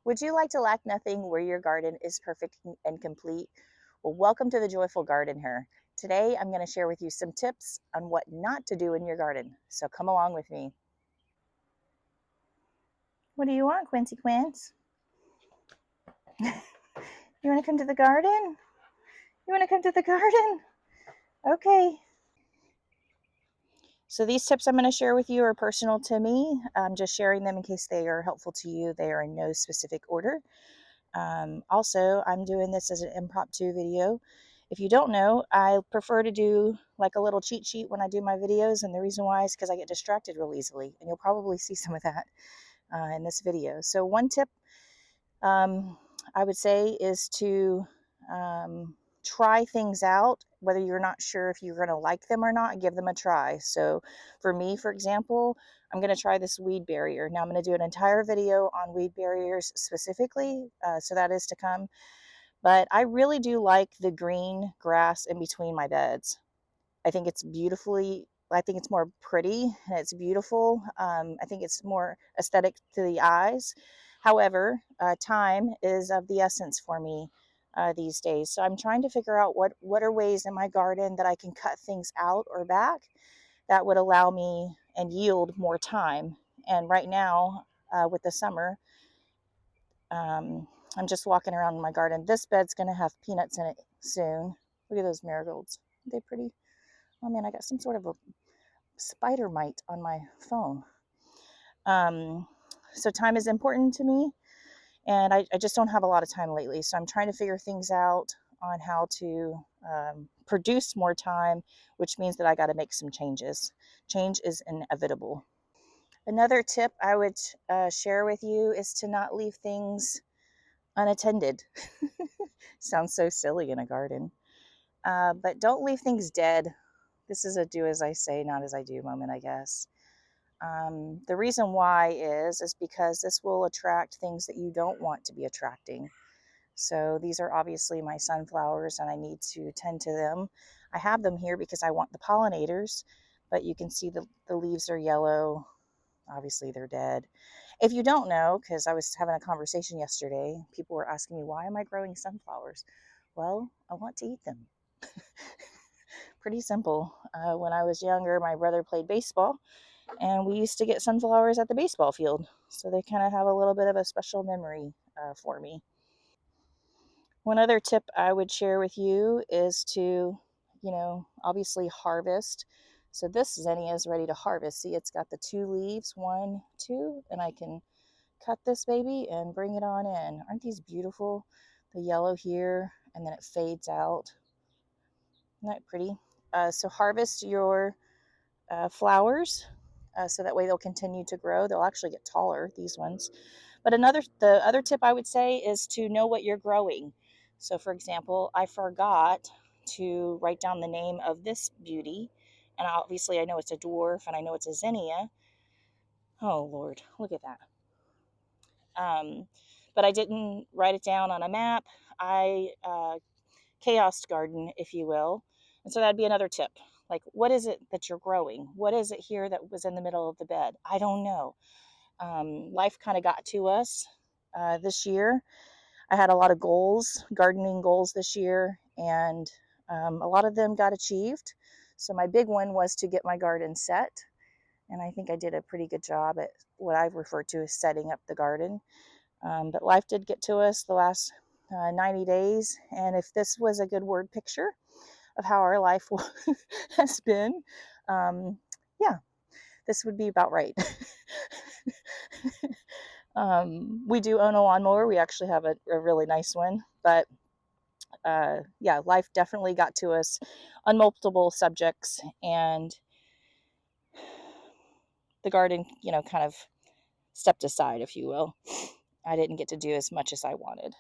Would you like to lack nothing where your garden is perfect and complete? Well, welcome to the Joyful Gardener. Today, I'm going to share with you some tips on what not to do in your garden. So come along with me. What do you want, Quincy Quince? You want to come to the garden? You want to come to the garden? Okay. So these tips I'm going to share with you are personal to me. I'm just sharing them in case they are helpful to you. They are in no specific order. Also, I'm doing this as an impromptu video. If you don't know, I prefer to do like a little cheat sheet when I do my videos, and the reason why is because I get distracted real easily, and you'll probably see some of that in this video. So one tip I would say is to try things out, whether you're not sure if you're going to like them or not, give them a try. So for me, for example, I'm going to try this weed barrier. Now I'm going to do an entire video on weed barriers specifically, so that is to come. But I really do like the green grass in between my beds. I think it's more pretty and it's beautiful. I think it's more aesthetic to the eyes. However, time is of the essence for me these days. So I'm trying to figure out what are ways in my garden that I can cut things out or back that would allow me and yield more time. And right now, with the summer, I'm just walking around in my garden. This bed's going to have peanuts in it soon. Look at those marigolds. Aren't they pretty? Oh man, I got some sort of a spider mite on my phone. So time is important to me, and I just don't have a lot of time lately. So I'm trying to figure things out on how to produce more time, which means that I got to make some changes. Change is inevitable. Another tip I would share with you is to not leave things unattended. Sounds so silly in a garden. But don't leave things dead. This is a do as I say, not as I do moment, I guess. The reason why is because this will attract things that you don't want to be attracting. So these are obviously my sunflowers and I need to tend to them. I have them here because I want the pollinators, but you can see the leaves are yellow. Obviously they're dead. If you don't know, because I was having a conversation yesterday, people were asking me, why am I growing sunflowers? Well, I want to eat them. Pretty simple. When I was younger, my brother played baseball, and we used to get sunflowers at the baseball field. So they kind of have a little bit of a special memory for me. One other tip I would share with you is to, obviously harvest. So this zinnia is ready to harvest. See, it's got the 2 leaves, 1, 2, and I can cut this baby and bring it on in. Aren't these beautiful? The yellow here, and then it fades out. Isn't that pretty? So harvest your flowers, so that way they'll continue to grow. They'll actually get taller, these ones. But the other tip I would say is to know what you're growing. So for example, I forgot to write down the name of this beauty, and obviously I know it's a dwarf and I know it's a zinnia. Oh Lord, look at that. But I didn't write it down on a map. I chaos garden, if you will. And so that'd be another tip. Like, what is it that you're growing? What is it here that was in the middle of the bed? I don't know. Life kind of got to us this year. I had a lot of goals, gardening goals this year, and a lot of them got achieved. So my big one was to get my garden set. And I think I did a pretty good job at what I refer to as setting up the garden. But life did get to us the last 90 days. And if this was a good word picture of how our life has been, yeah, this would be about right. We do own a lawnmower. We actually have a really nice one. But yeah, life definitely got to us on multiple subjects. And the garden, kind of stepped aside, if you will. I didn't get to do as much as I wanted.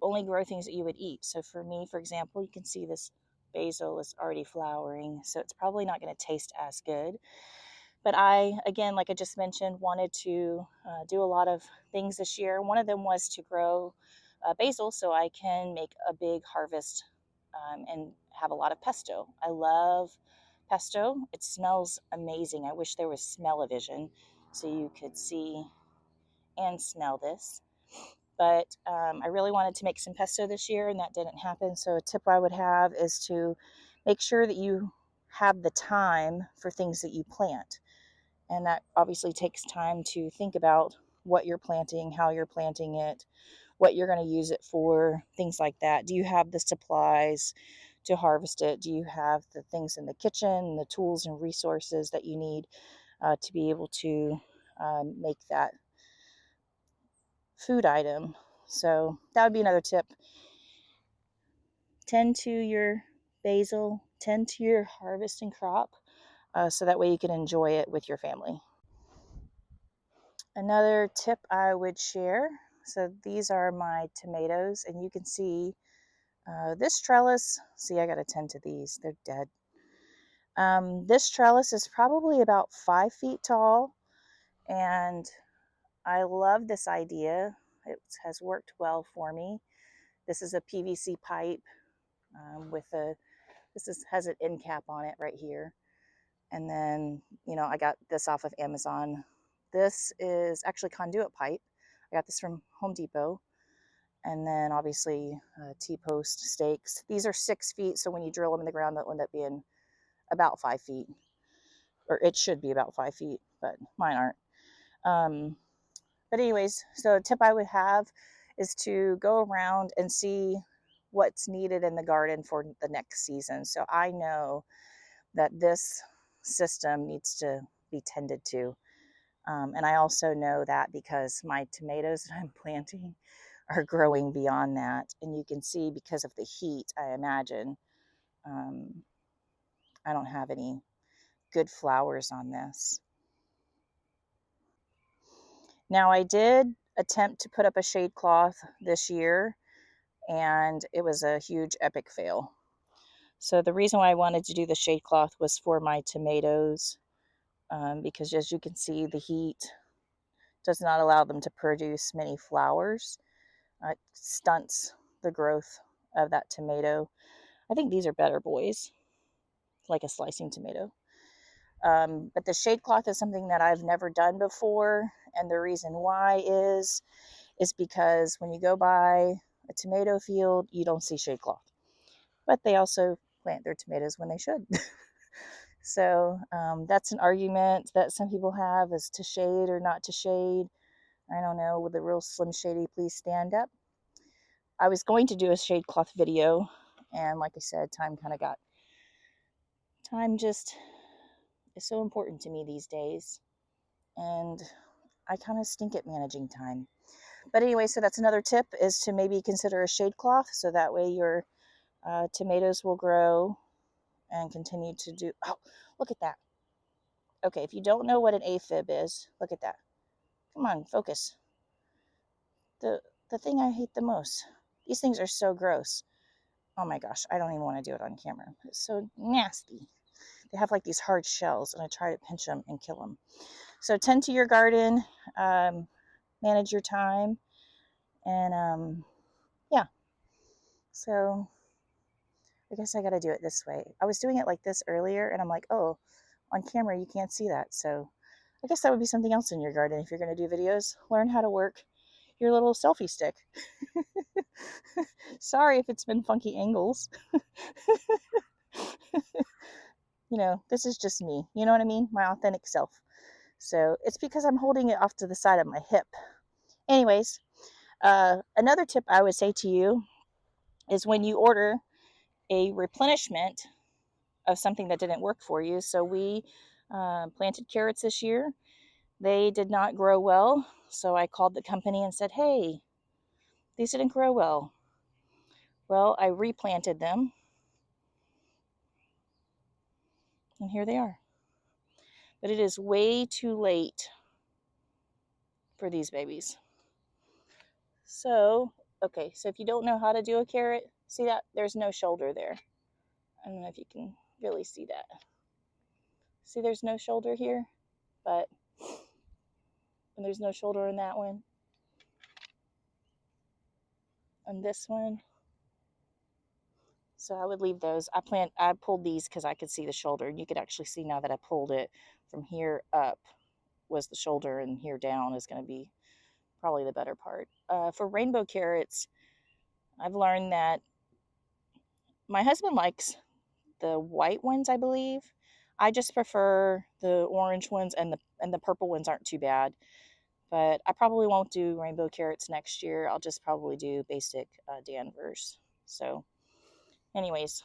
Only grow things that you would eat. So for me, for example, you can see this basil is already flowering, so it's probably not going to taste as good. But I, again, like I just mentioned, wanted to do a lot of things this year. One of them was to grow basil so I can make a big harvest and have a lot of pesto. I love pesto. It smells amazing. I wish there was smell-o-vision so you could see and smell this. But I really wanted to make some pesto this year, and that didn't happen. So a tip I would have is to make sure that you have the time for things that you plant. And that obviously takes time to think about what you're planting, how you're planting it, what you're going to use it for, things like that. Do you have the supplies to harvest it? Do you have the things in the kitchen, the tools and resources that you need to be able to make that food item? So that would be another tip. Tend to your basil, tend to your harvest and crop, so that way you can enjoy it with your family. Another tip I would share, so these are my tomatoes, and you can see this trellis. See, I got to tend to these, they're dead. This trellis is probably about 5 feet tall, and I love this idea. It has worked well for me. This is a PVC pipe with a, has an end cap on it right here. And then, I got this off of Amazon. This is actually conduit pipe. I got this from Home Depot. And then obviously T-post stakes. These are 6 feet, so when you drill them in the ground, they'll end up being about 5 feet. Or it should be about 5 feet, but mine aren't. But anyways, so a tip I would have is to go around and see what's needed in the garden for the next season. So I know that this system needs to be tended to. And I also know that because my tomatoes that I'm planting are growing beyond that. And you can see because of the heat, I imagine, I don't have any good flowers on this. Now I did attempt to put up a shade cloth this year, and it was a huge epic fail. So the reason why I wanted to do the shade cloth was for my tomatoes, because as you can see, the heat does not allow them to produce many flowers. It stunts the growth of that tomato. I think these are better boys, like a slicing tomato. But the shade cloth is something that I've never done before, and the reason why is because when you go by a tomato field, you don't see shade cloth. But they also plant their tomatoes when they should. So that's an argument that some people have, is to shade or not to shade. I don't know. With the real Slim Shady, please stand up. I was going to do a shade cloth video, and like I said, time just is so important to me these days, and I kind of stink at managing time. But anyway, so that's another tip, is to maybe consider a shade cloth, so that way your tomatoes will grow and continue to do. Oh, look at that. Okay, if you don't know what an aphid is, look at that. Come on, focus. The thing I hate the most. These things are so gross. Oh my gosh, I don't even want to do it on camera. It's so nasty. They have like these hard shells, and I try to pinch them and kill them. So tend to your garden, manage your time, and yeah. So I guess I got to do it this way. I was doing it like this earlier, and I'm like, oh, on camera you can't see that. So I guess that would be something else in your garden if you're going to do videos. Learn how to work your little selfie stick. Sorry if it's been funky angles. This is just me. You know what I mean? My authentic self. So it's because I'm holding it off to the side of my hip. Anyways, another tip I would say to you is when you order a replenishment of something that didn't work for you. So we planted carrots this year. They did not grow well. So I called the company and said, hey, these didn't grow well. Well, I replanted them, and here they are. But it is way too late for these babies. So, okay, so if you don't know how to do a carrot, see that? There's no shoulder there. I don't know if you can really see that. See, there's no shoulder here, and there's no shoulder in that one. And this one. So I would leave those. I pulled these because I could see the shoulder. And you could actually see now that I pulled it from here up was the shoulder, and here down is going to be probably the better part. For rainbow carrots, I've learned that my husband likes the white ones, I believe. I just prefer the orange ones, and the purple ones aren't too bad. But I probably won't do rainbow carrots next year. I'll just probably do basic Danvers. So, anyways,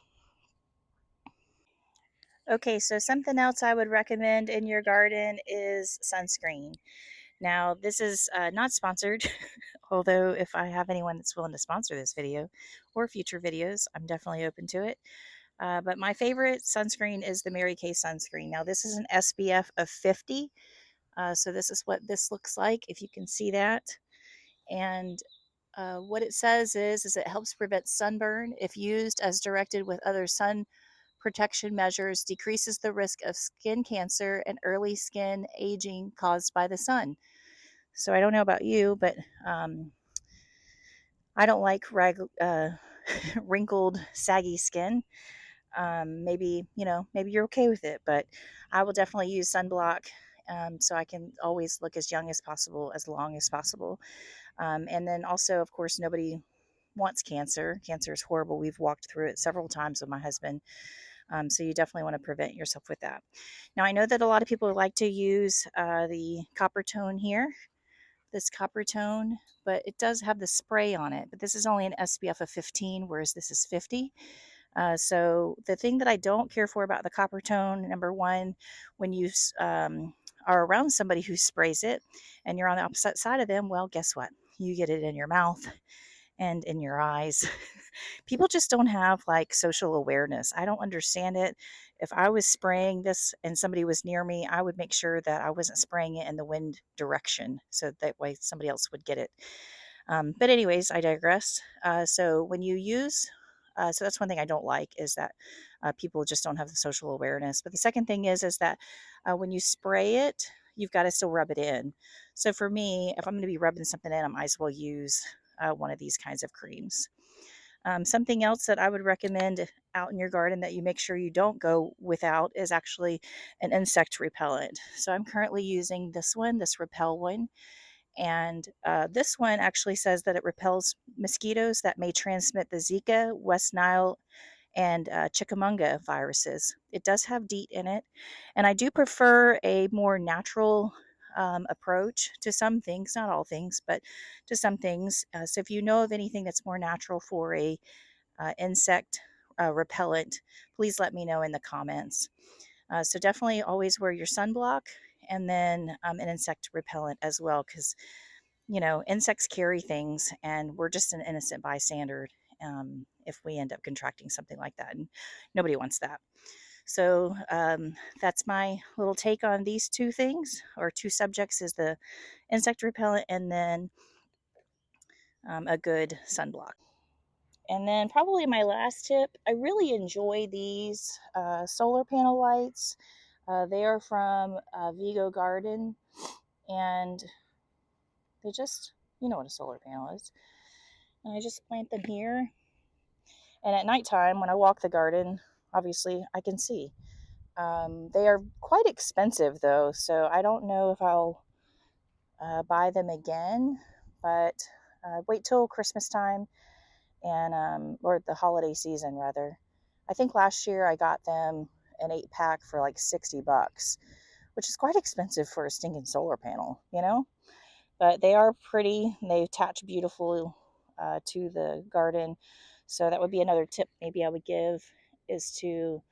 okay. So something else I would recommend in your garden is sunscreen. Now, this is not sponsored, although if I have anyone that's willing to sponsor this video or future videos, I'm definitely open to it. But my favorite sunscreen is the Mary Kay sunscreen. Now, this is an SPF of 50. So this is what this looks like, if you can see that. And what it says is it helps prevent sunburn if used as directed with other sun protection measures, decreases the risk of skin cancer and early skin aging caused by the sun. So I don't know about you, but I don't like wrinkled, saggy skin. Maybe, maybe you're okay with it, but I will definitely use sunblock so I can always look as young as possible, as long as possible. And then also, of course, nobody wants cancer. Cancer is horrible. We've walked through it several times with my husband. So you definitely want to prevent yourself with that. Now, I know that a lot of people like to use the copper tone here, this copper tone, but it does have the spray on it. But this is only an SPF of 15, whereas this is 50. So the thing that I don't care for about the copper tone, number one, when you are around somebody who sprays it and you're on the opposite side of them, well, guess what? You get it in your mouth and in your eyes. People just don't have like social awareness. I don't understand it. If I was spraying this and somebody was near me, I would make sure that I wasn't spraying it in the wind direction so that way somebody else would get it. But anyways, I digress. So when you use, so that's one thing I don't like is that people just don't have the social awareness. But the second thing is that when you spray it, you've got to still rub it in. So for me, if I'm going to be rubbing something in, I might as well use one of these kinds of creams. Something else that I would recommend out in your garden that you make sure you don't go without is actually an insect repellent. So I'm currently using this one, this Repel one. And this one actually says that it repels mosquitoes that may transmit the Zika, West Nile, and Chickamauga viruses. It does have DEET in it. And I do prefer a more natural approach to some things, not all things, but to some things. So if you know of anything that's more natural for a insect repellent, please let me know in the comments. So definitely always wear your sunblock and then an insect repellent as well, because insects carry things and we're just an innocent bystander if we end up contracting something like that. And nobody wants that. So that's my little take on these two things, or two subjects, is the insect repellent and then a good sunblock. And then probably my last tip, I really enjoy these solar panel lights. They are from Vego Garden, and they just, you know what a solar panel is. And I just plant them here. And at nighttime, when I walk the garden, obviously I can see. They are quite expensive though, so I don't know if I'll buy them again, but wait till Christmas time and or the holiday season rather. I think last year I got them an 8-pack for like $60, which is quite expensive for a stinking solar panel, But they are pretty. They attach beautifully to the garden. So that would be another tip maybe I would give, is to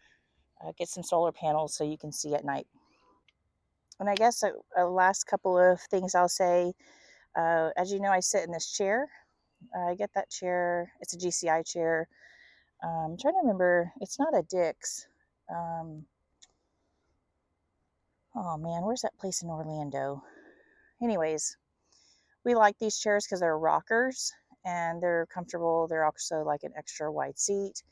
get some solar panels so you can see at night. And I guess a last couple of things I'll say. As you know, I sit in this chair. I get that chair. It's a GCI chair. I'm trying to remember. It's not a Dick's. Oh man, where's that place in Orlando? Anyways, we like these chairs because they're rockers and they're comfortable. They're also like an extra wide seat.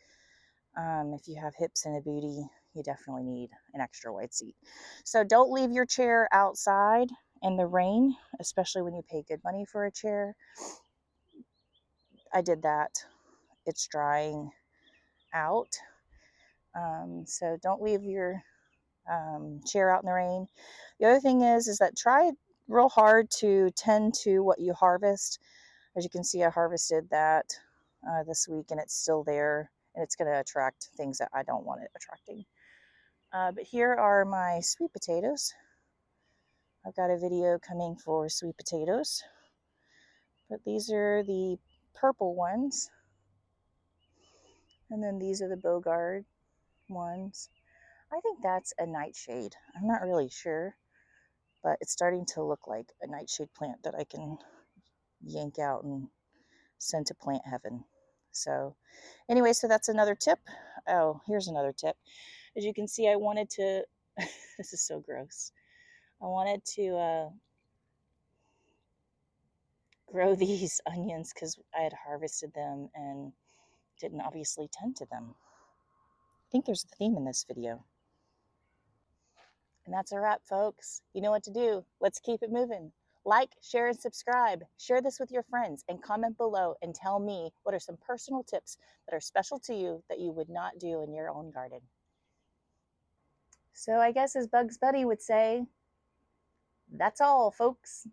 If you have hips and a booty, you definitely need an extra wide seat. So don't leave your chair outside in the rain, especially when you pay good money for a chair. I did that. It's drying out. So don't leave your chair out in the rain. The other thing is that try real hard to tend to what you harvest. As you can see, I harvested that this week, and it's still there, and it's going to attract things that I don't want it attracting. But here are my sweet potatoes. I've got a video coming for sweet potatoes, but these are the purple ones, and then these are the Bogard ones. I think that's a nightshade. I'm not really sure, but it's starting to look like a nightshade plant that I can yank out and send to plant heaven. So anyway, so that's another tip. Oh, here's another tip. As you can see, I wanted to, this is so gross. I wanted to grow these onions because I had harvested them and didn't obviously tend to them. I think there's a theme in this video. And that's a wrap, folks. You know what to do. Let's keep it moving. Like, share, and subscribe. Share this with your friends and comment below and tell me what are some personal tips that are special to you that you would not do in your own garden. So I guess as Bugs Bunny would say, that's all, folks.